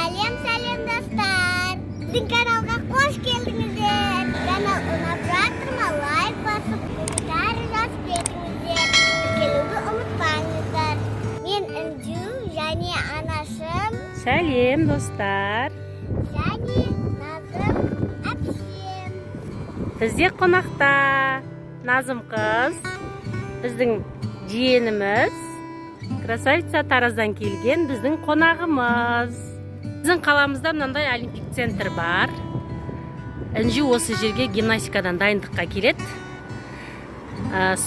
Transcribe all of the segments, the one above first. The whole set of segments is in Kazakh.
Сәлем достар. Біздің каналға қош келдіңіздер. Канал ұнап жатыр ма? Лайк басып, комментарий жазып кетіңіздер. Келуді ұмытпаңыздар. Мен Інжу және анашым. Сәлем достар. Және Назым әпшем. Бізде қонақта Назым қыз, біздің жиеніміз, красавица Тараздан келген біздің қонағымыз. Біздің қаламызда мынандай олимпик центр бар. Інжу осы жерге гимнастикадан дайындыққа келеді.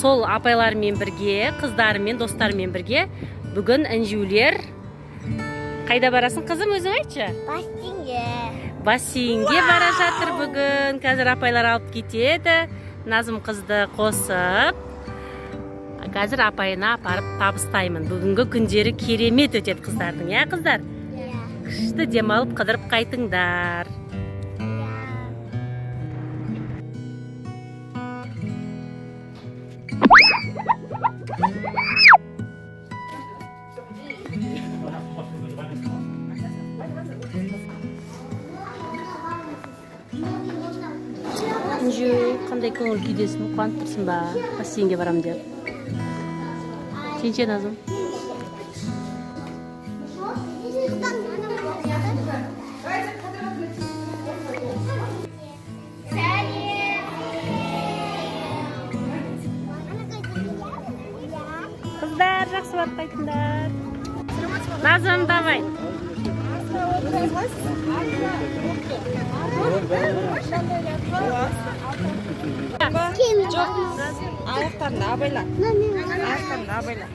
Сол апайлармен бірге, қыздарымен, достарымен бірге бүгін Інжулер қайда барасың қызым, өзің айтшы? Бассейнге бара жатыр бүгін. Қазір апайлар алып кетеді. Назым қызды қосып, қазір апайына апарып табыстаймын. Бүгінгі күндері керемет өтеді қыздардың, я қыздар? Күшті демалып қыдырып қайтыңдар. Інжу, қандай көңіл күйдесің, қуанып тұрсың ба? Бассейнге барам деп. Сен ше, Назым? Қыздар, жақсы барып қайтыңдар. Назым, давай. Жоқ, аяқтарына абайла. Аяқтарына абайла.